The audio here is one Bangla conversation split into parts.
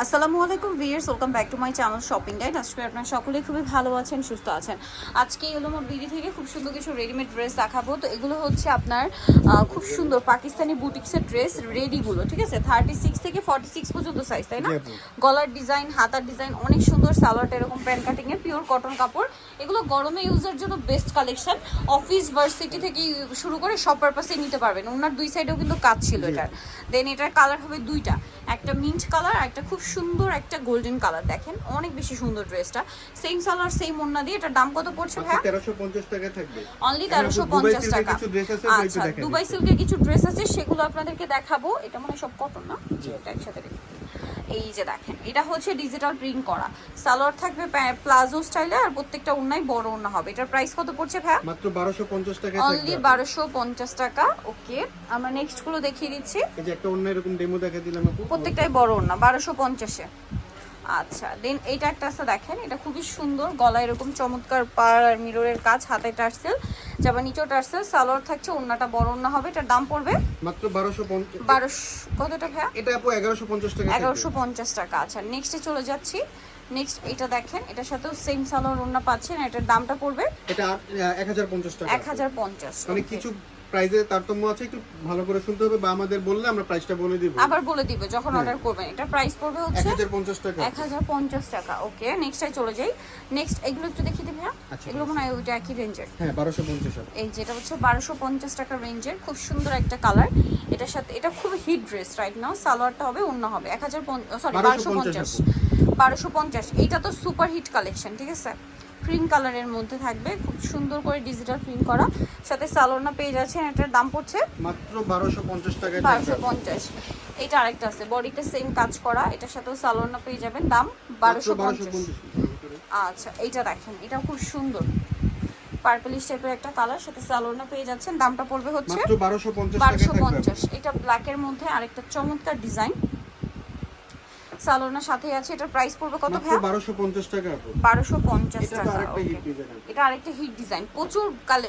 আসসালামু আলাইকুম viewers, welcome back to my channel shopping guide. আজকে আপনারা সকলেই খুবই ভালো আছেন, সুস্থ আছেন। আজকে এলোমো বিডি থেকে খুব সুন্দর কিছু রেডিমেড ড্রেস দেখাবো। তো এগুলো হচ্ছে আপনার খুব সুন্দর পাকিস্তানি বুটিক্সের ড্রেস রেডিগুলো, ঠিক আছে? 36 থেকে 46 পর্যন্ত সাইজ, তাই না? গলার ডিজাইন, হাতার ডিজাইন অনেক সুন্দর। সালোয়ারটা এরকম প্যান্ট কাটিংয়ে পিওর কটন কাপড়। এগুলো গরমে ইউজের জন্য বেস্ট কালেকশন। অফিস ভার্সিটি থেকে শুরু করে সব পারপাসে নিতে পারবেন। ওনার দুই সাইডেও কিন্তু কাজ ছিল এটার। দেন এটার কালার হবে দুইটা, একটা মিন্ট কালার, একটা খুব সুন্দর একটা গোল্ডেন কালার। দেখেন অনেক বেশি সুন্দর ড্রেসটা। সেম সালোয়ার সেম ওড়না দিয়ে। এটার দাম কত পড়ছে ভাই? 1350 টাকা থাকবে। অনলি 1350 টাকা। আচ্ছা, দুবাই সিল্কের কিছু ড্রেস আছে, সেগুলো আপনাদেরকে দেখাবো। এটা মনে হয় সব কটন না? জি, এটা একসাথে রেখে। এই যে দেখেন, এটা হচ্ছে ডিজিটাল প্রিন্ট করা। সালোয়ার থাকবে প্লাজো স্টাইলে, আর প্রত্যেকটা ওড়নায় বড় ওড়না হবে। এটার প্রাইস কত পড়ছে ভাই? মাত্র 1250 টাকা থাকবে। অনলি 1250 টাকা। ওকে, আমরা নেক্সট গুলো দেখিয়ে দিচ্ছি। এই যে একটা ওড়না এরকম ডেমো দেখা দিলাম আপু, প্রত্যেকটাই বড় ওড়না 1250 এ। আচ্ছা, দেন এইটা একটা আছে, দেখেন এটা খুবই সুন্দর। গলায় এরকম চমৎকার পার আর মিররের কাজ, হাতে টার্সেল, যাবা নিচেও টার্সেল। সালোয়ার থাকছে, ওড়নাটা বড় ওড়না হবে। এটার দাম পড়বে মাত্র 1250। 1200 কতটা ভাইয়া? এটা আপু 1150 টাকা। 1150 টাকা। আচ্ছা, নেক্সটে চলে যাচ্ছি। নেক্সট এটা দেখেন, এটার সাথেও সেম সালোয়ার ওড়না পাচ্ছেন। এটার দামটা পড়বে এটা 1050 টাকা। 1050। মানে কিছু প্রাইসে তারতম্য আছে, একটু ভালো করে শুনতে হবে, বা আমাদের বললে আমরা প্রাইসটা বলে দিব। আবার বলে দিব যখন অর্ডার করবেন। এটা প্রাইস পড়বে হচ্ছে 1050 টাকা। 1050 টাকা। ওকে, নেক্সটে চলে যাই। নেক্সট এগুলো একটু দেখিয়ে দিই ভাইয়া। এগুলো মনে হয় ওইটা একই রেঞ্জের। হ্যাঁ, 1250। এই যেটা হচ্ছে 1250 টাকা রেঞ্জের, খুব সুন্দর একটা কালার। এটার সাথে এটা খুব হিট ড্রেস রাইট নাও। সালোয়ারটা হবে, ওড়না হবে 1250। এইটা তো সুপার হিট কালেকশন, ঠিক আছে? ক্রিম কালারের মধ্যে থাকবে, খুব সুন্দর করে ডিজিটাল প্রিন্ট করা, সাথে সালোয়ারটা পেয়ে যাচ্ছেন। এটার দাম পড়ছে মাত্র 1250 টাকা। 1250। এটা আরেকটা আছে, বডিতে সেম কাজ করা, এটার সাথেও সালোয়ারটা পেয়ে যাবেন, দাম 1250। আচ্ছা, এইটা দেখেন, এটা খুব সুন্দর পার্পলিশ টাইপের একটা কালার, সাথে সালোয়ারটা পেয়ে যাচ্ছেন। দামটা পড়বে হচ্ছে মাত্র 1250 টাকা। 1250। এটা ব্ল্যাকের মধ্যে আরেকটা চমৎকার ডিজাইন, সালোয়ারের সাথে আছে। এটার প্রাইস পড়বে কত ভাই? 1250 টাকা। 1250 টাকা। এটা এটা আরেকটা হিট ডিজাইন। প্রচুর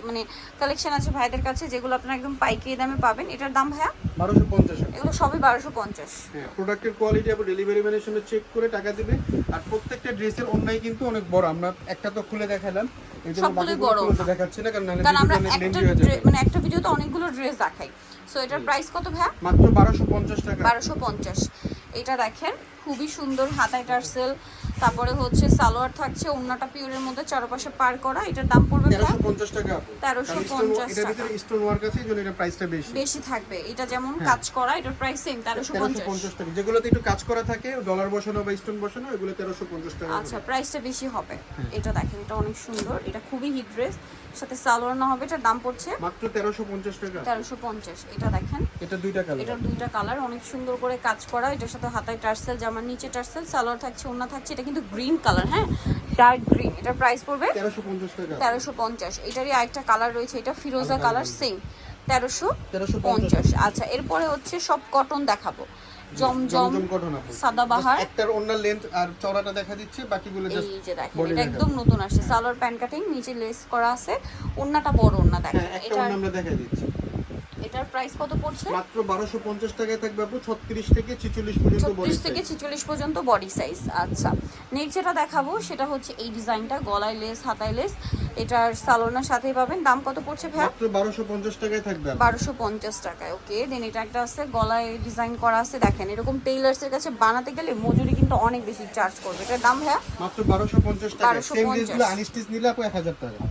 মানে কালেকশন আছে ভাইদের কাছে, যেগুলো আপনারা একদম পাইকারি দামে পাবেন। এটার দাম ভাইয়া 1250। এগুলো সবই 1250। হ্যাঁ, প্রোডাক্টের কোয়ালিটি আপনি ডেলিভারি ম্যানের সঙ্গে চেক করে টাকা দিবে। আর প্রত্যেকটা ড্রেসের ওন্নাই কিন্তু অনেক বড়। আমরা একটা তো খুলে দেখালাম, এইজন্য বাকিগুলো খুলে দেখাচ্ছি না, কারণ আমরা মানে একটা ভিডিওতে অনেকগুলো ড্রেস দেখাই। সো এটার প্রাইস কত ভাইয়া? মাত্র 1250 টাকা। 1250। এটা দেখেন খুবই সুন্দর, হাতায় টার্সেল, তারপরে হচ্ছে সালোয়ার থাকছে, ওন্নাটা পিওরের মধ্যে চারপাশে পার করা। এটার দাম পড়বে 1350 টাকা। 1350 এটার ভিতরে স্টোন ওয়ার্ক আছে, এজন্য এর প্রাইসটা বেশি থাকবে। এটা যেমন কাজ করা, এটার প্রাইস সেম 1350 টাকা। যেগুলোতে একটু কাজ করা থাকে, ডলার বসানো বা স্টোন বসানো, এগুলো 1350 টাকা। আচ্ছা, প্রাইসটা বেশি হবে। এটা দেখেন, এটা অনেক সুন্দর, এটা খুবই হিট ড্রেস, সাথে সালোয়ার না হবে। এটার দাম পড়ছে মাত্র 1350 টাকা। 1350। এটা দেখেন, এটা দুইটা কালার। এটার দুইটা কালার, অনেক সুন্দর করে কাজ করা। এটার সাথে হাতায় টার্সেল, জামার নিচে টার্সেল, সালোয়ার থাকছে, ওড়না থাকছে। এটা কিন্তু গ্রিন কালার, হ্যাঁ, ডার্ক গ্রিন। এটার প্রাইস পড়বে 1350 টাকা। 1350। এটারই আরেকটা কালার রয়েছে, এটা ফিরোজা কালার, সেম 1350। আচ্ছা, এরপরে হচ্ছে সব কটন দেখাবো। জমজম কটন আছে, সাদাবাহার। একটার ওন্নার লেন্থ আর চওড়াটা দেখা দিচ্ছে, বাকিগুলো জাস্ট এই যে দেখেন, এটা একদম নতুন আসছে। সালোয়ার প্যান্ট কাটিং, নিচে লেস করা আছে, ওন্নাটা বড় ওন্না। দেখেন এটা আমরা দেখাই দিচ্ছি। এটার প্রাইস কত পড়ছে? মাত্র 1250 টাকায় থাকবে আপু। 36 থেকে 46 পর্যন্ত বডি সাইজ। 36 থেকে 46 পর্যন্ত বডি সাইজ। আচ্ছা, নেক্সট যেটা দেখাবো সেটা হচ্ছে এই ডিজাইনটা, গলায় লেস, হাতায় লেস। এটার সালোয়ারের সাথেই পাবেন। দাম কত পড়ছে ভাই? মাত্র 1250 টাকায় থাকবে। 1250 টাকায়। ওকে, দেন এটা একটা আছে, গলায় ডিজাইন করা আছে। দেখেন, এরকম টেইলার্সের কাছে বানাতে গেলে মজুরি কিন্তু অনেক বেশি চার্জ করবে। এটার দাম ভাই মাত্র 1250 টাকা। সেম ড্রেসগুলো আনস্টিচ নিলে আপু 1000 টাকা।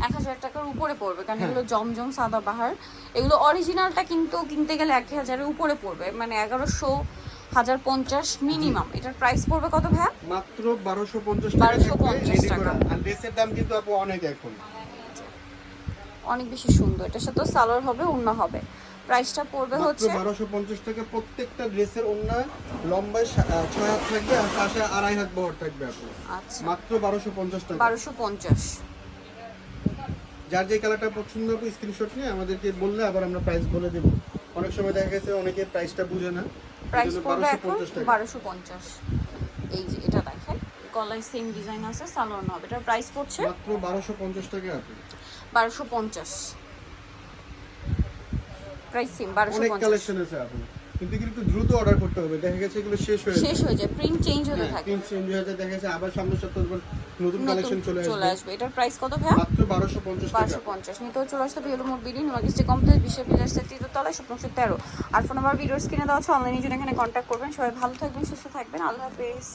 1000 টাকার উপরে পড়বে, কারণ এগুলো জমজম সাদাবাহার। এগুলো অরিজিনালটা কিন্তু কিনতে গেলে 1000-এর উপরে পড়বে, মানে 1100, 1050 মিনিমাম। এটার প্রাইস পড়বে কত ভাই? মাত্র 1250 টাকা। 1250 টাকা। আর ড্রেসের দাম কিন্তু আপু অনেক, এখন অনেক বেশি সুন্দর। এটার সাথে সালোয়ার হবে, ওড়না হবে। প্রাইসটা পড়বে হচ্ছে 1250 টাকা। প্রত্যেকটা ড্রেসের ওড়না লম্বায় 6 হাত থাকবে, আর পাশে 2.5 হাত বহর থাকবে আপু। আচ্ছা, মাত্র 1250 টাকা। 1250। যার যে কালারটা পছন্দ হবে স্ক্রিনশট নিয়ে আমাদেরকে বললে আবার আমরা প্রাইস বলে দেব। অনেক সময় দেখা গেছে অনেকে প্রাইসটা বুঝে না। প্রাইস পড়বে এখন 1250 1250। টাকা। এই যে এটা দেখেন, গলায় সেম ডিজাইন আছে, সালোয়ার হবে। এটার প্রাইস পড়ছে মাত্র 1250 টাকা আপু। 1250। প্রাইস সেম অনেক 1250। কালেকশন আছে আপু। কিন্তু এগুলো একটু দ্রুত অর্ডার করতে হবে, দেখা গেছে এগুলো শেষ হয়ে যায়, প্রিন্ট চেঞ্জ হতে থাকে। প্রিন্ট চেঞ্জ হয়ে যায়, দেখা গেছে আবার সামনের সপ্তাহে নতুন কালেকশন চলে আসবে। এটার প্রাইস কত ভাইয়া? মাত্র 1250 টাকা। 1250 নিতে চলে আসতে হবে yellow mode BD New Market complex বিশ্ববিদ্যালয় তৃতীয় তলায় শপ নম্বর 13। আর ফোন নাম্বার ভিডিওর স্ক্রিনে দেওয়া আছে, অনলাইনে জন্য এখানে কন্ট্যাক্ট করবেন। সবাই ভালো থাকবেন, সুস্থ থাকবেন, আল্লাহ হাফেজ।